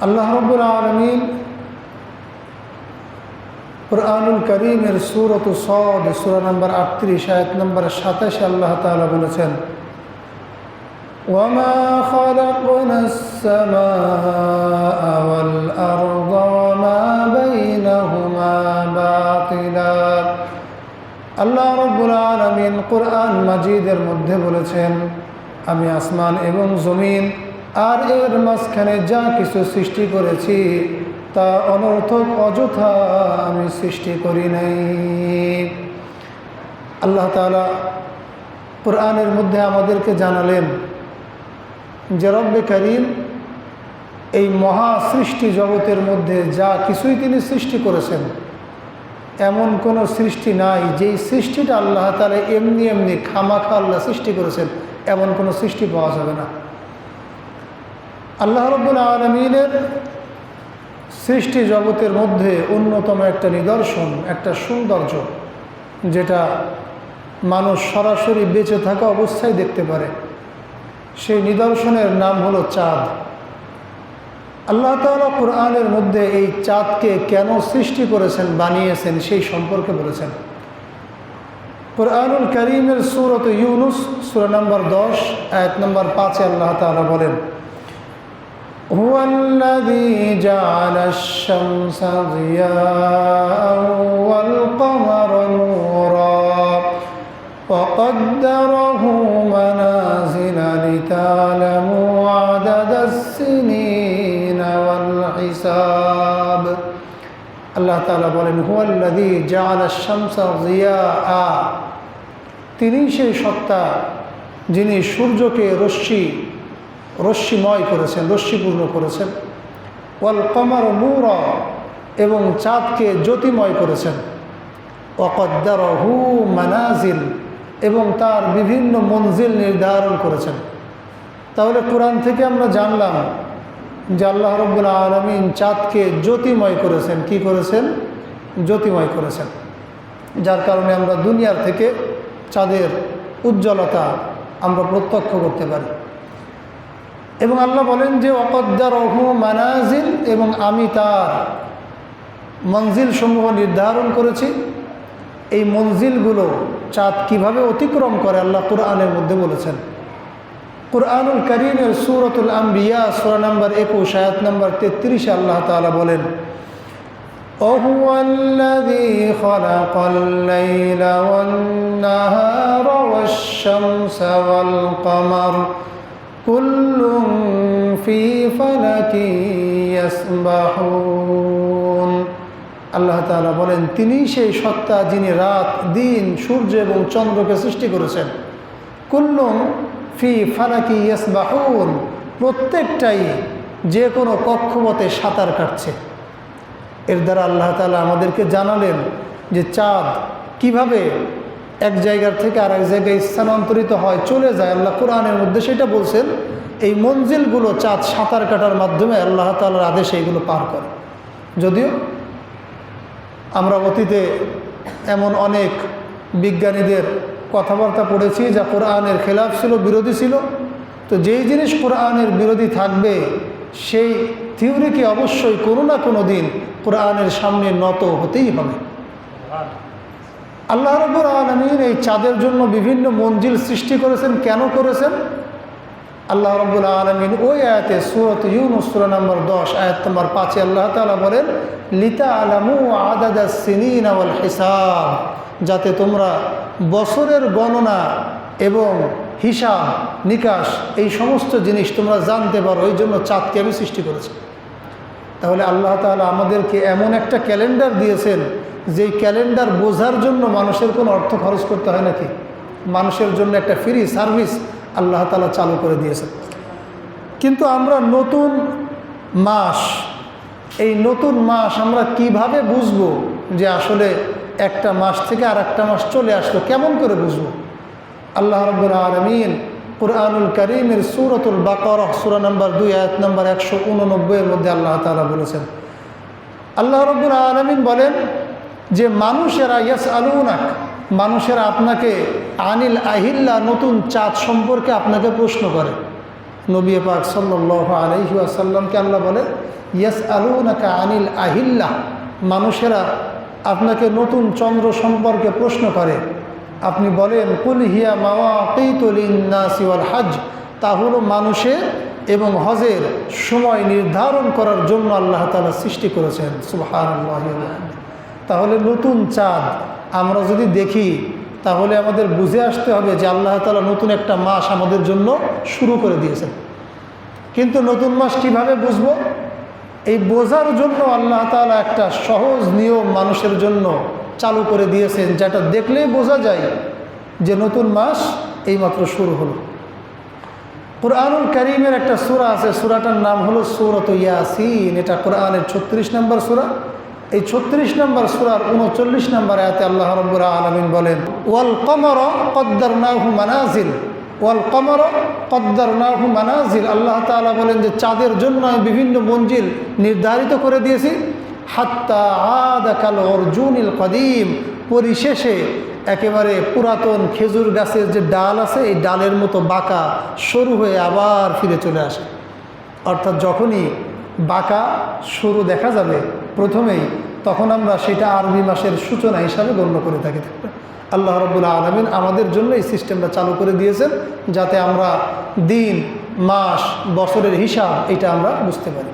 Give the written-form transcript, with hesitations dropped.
আল্লাহ রাব্বুল আলামিন কুরআনুল কারীমের সূরাত সাদ সূরা নম্বর 38 আয়াত নম্বর 27 আল্লাহ তাআলা বলেছেন, ওয়ামা খালাকনাস সামাআ ওয়াল আরদা ওয়ামা বাইনাহুমা বাতিলা। আল্লাহ রাব্বুল আলামিন কুরআন মাজিদের মধ্যে বলেছেন, আমি আসমান এবং জমিন আর এর মাঝখানে যা কিছু সৃষ্টি করেছি তা অনর্থক অযথা আমি সৃষ্টি করি নাই। আল্লাহ তাআলা কুরআনের মধ্যে আমাদেরকে জানালেন যে রব্বে কারীম এই মহা সৃষ্টি জগতের মধ্যে যা কিছুই তিনি সৃষ্টি করেছেন, এমন কোনো সৃষ্টি নাই যেই সৃষ্টিটা আল্লাহ তাআলা এমনি এমনি খামাখা আল্লাহ সৃষ্টি করেছেন, এমন কোনো সৃষ্টি পাওয়া যাবে না। আল্লাহ রাব্বুল আলামিনের সৃষ্টি জগতের মধ্যে অন্যতম একটা নিদর্শন, একটা সৌন্দর্য, যেটা মানুষ সরাসরি বেঁচে থাকা অবস্থায় দেখতে পারে, সেই নিদর্শনের নাম হলো চাঁদ। আল্লাহ তাআলা কুরআনের মধ্যে এই চাঁদকে কেন সৃষ্টি করেছেন, বানিয়েছেন, সেই সম্পর্কে বলেছেন। কুরআনুল কারীমের সূরাত ইউনুস সূরা নম্বর 10 আয়াত নম্বর 5 আল্লাহ তাআলা বলেন, হুয়াল্লাযী জাআলাশ শামসা জিয়াআন ওয়াল কমারা নূরা ওয়া কদ্দারাহু মানাযিলা লিতা'লামু আদাদাস সিনিনা ওয়াল হিসাব। আল্লাহ তাআলা বলেন, হুয়াল্লাযী জাআলাশ শামসা জিয়াআ, তিনি সেই সত্তা যিনি সূর্যকে রশ্মিময় করেছেন, রশ্মিপূর্ণ করেছেন। ওয়াল কমার নূরা, এবং চাঁদকে জ্যোতিময় করেছেন। ওয়া কদ্দারাহু মানাজিল, এবং তার বিভিন্ন মঞ্জিল নির্ধারণ করেছেন। তাহলে কোরআন থেকে আমরা জানলাম যে আল্লাহ রাব্বুল আলামিন চাঁদকে জ্যোতিময় করেছেন। কি করেছেন? জ্যোতিময় করেছেন, যার কারণে আমরা দুনিয়ার থেকে চাঁদের উজ্জ্বলতা আমরা প্রত্যক্ষ করতে পারি। এবং আল্লাহ বলেন যে ওয়াকদ্দারাহু মানাজিল, এবং আমি তার মঞ্জিল সমূহ নির্ধারণ করেছি। এই মঞ্জিলগুলো চাঁদ কিভাবে অতিক্রম করে আল্লাহ কুরআনের মধ্যে বলেছেন। কুরআনুল কারীমের সূরাতুল আম্বিয়া সূরা নম্বর 21 আয়াত নম্বর 33 আল্লাহ তাআলা বলেন, ওয়াহুয়াল্লাযী খালাকাল লাইলা ওয়ান নাহারা ওয়াশ শামসা ওয়াল কমার কুল্লুন ফি ফালাকি ইয়াসবাহুন। আল্লাহ তাআলা বলেন, তিনি সেই সত্তা যিনি রাত, দিন, সূর্য এবং চন্দ্রকে সৃষ্টি করেছেন। কুল্লুন ফি ফালাকি ইয়াসবাহুন, প্রত্যেকটাই যে কোনো কক্ষপথে সাঁতার কাটছে। এর দ্বারা আল্লাহ তাআলা আমাদেরকে জানালেন যে চাঁদ কিভাবে এক জায়গার থেকে আরেক জায়গায় স্থানান্তরিত হয়, চলে যায়। আল্লাহ কোরআনের মধ্যে সেটা বলছেন। এই মঞ্জিলগুলো চাঁদ সাঁতার কাটার মাধ্যমে আল্লাহ তাআলার আদেশে এইগুলো পার করে। যদিও আমরা অতীতে এমন অনেক বিজ্ঞানীদের কথাবার্তা পড়েছি যা কোরআনের খেলাফ ছিল, বিরোধী ছিল। তো যেই জিনিস কোরআনের বিরোধী থাকবে সেই থিওরিকে অবশ্যই কোনো না কোনো দিন কোরআনের সামনে নত হতেই হবে। আল্লাহ রাব্বুল আলামিন এই চাঁদের জন্য বিভিন্ন মঞ্জিল সৃষ্টি করেছেন। কেন করেছেন? আল্লাহ রাব্বুল আলামিন ওই আয়াতে সূরাত ইউনুস সূরা নম্বর 10 আয়াত নম্বর 5 আল্লাহ তাআলা বলেন, লিতা'লামু আদাদাস সিনিনা ওয়াল হিসাব, যাতে তোমরা বছরের গণনা এবং হিসাব নিকাশ এই সমস্ত জিনিস তোমরা জানতে পারো। এই জন্য চাঁদকে আমি সৃষ্টি করেছি। তাহলে আল্লাহ তাআলা আমাদেরকে এমন একটা ক্যালেন্ডার দিয়েছেন, যেই ক্যালেন্ডার বোঝার জন্য মানুষের কোনো অর্থ খরচ করতে হয় নাকি? মানুষের জন্য একটা ফ্রি সার্ভিস আল্লাহ তাআলা চালু করে দিয়েছেন। কিন্তু আমরা নতুন মাস, এই নতুন মাস আমরা কিভাবে বুঝবো যে আসলে একটা মাস থেকে আর একটা মাস চলে আসলো? কেমন করে বুঝবো? আল্লাহ রাব্বুল আলামিন কুরআনুল কারীমের সূরাতুল বাকারা সূরা নম্বর 2 আয়াত নম্বর 189 এর মধ্যে আল্লাহ তাআলা বলেছেন, আল্লাহ রাব্বুল আলামিন বলেন যে মানুষেরা ইয়াসআলুনাক, মানুষেরা আপনাকে আনিল আহিল্লা, নতুন চাঁদ সম্পর্কে আপনাকে প্রশ্ন করে। নবী পাক সাল্লাল্লাহু আলাইহি ওয়াসাল্লামকে আল্লাহ বলে, ইয়াসআলুনাকা আনিল আহিল্লাহ, মানুষেরা আপনাকে নতুন চন্দ্র সম্পর্কে প্রশ্ন করে, আপনি বলেন কুল হিয়া মাওয়াকিতু লিন-নাসি ওয়াল হজ, তা হলো মানুষের এবং হজের সময় নির্ধারণ করার জন্য আল্লাহ তাআলা সৃষ্টি করেছেন। সুবহানাল্লাহ। তাহলে নতুন চাঁদ আমরা যদি দেখি তাহলে আমাদের বুঝে আসতে হবে যে আল্লাহ তাআলা নতুন একটা মাস আমাদের জন্য শুরু করে দিয়েছেন। কিন্তু নতুন মাস কিভাবে বুঝব? এই বোঝার জন্য আল্লাহ তাআলা একটা সহজ নিয়ম মানুষের জন্য চালু করে দিয়েছেন, যেটা দেখলেই বোঝা যায় যে নতুন মাস এইমাত্র শুরু হলো। কুরআনুল কারীমের একটা সূরা আছে, সূরাটার নাম হলো সূরাতুল ইয়াসিন। এটা কোরআনের 36 নম্বর সূরা। এই 36 নম্বর সূরার 39 নম্বর আয়াতে আল্লাহ রাব্বুল আলামিন বলেন, ওয়াল কমরা কদ্দারনাহু মানাজিল, ওয়াল কমরা কদ্দারনাহু মানাজিল। আল্লাহ তাআলা বলেন যে চাঁদের জন্য আমি বিভিন্ন মঞ্জিল নির্ধারিত করে দিয়েছি। হাত্তা আদা কাল অর্জুনিল কদিম, পরিশেষে একেবারে পুরাতন খেজুর গাছের যে ডাল আছে এই ডালের মতো বাঁকা সরু হয়ে আবার ফিরে চলে আসে। অর্থাৎ যখনই বাঁকা সরু দেখা যাবে প্রথমেই, তখন আমরা সেটা আরবি মাসের সূচনা হিসাবে গণ্য করে থাকি। আল্লাহ রাব্বুল আলামিন আমাদের জন্য এই সিস্টেমটা চালু করে দিয়েছেন, যাতে আমরা দিন, মাস, বছরের হিসাব এটা আমরা বুঝতে পারি।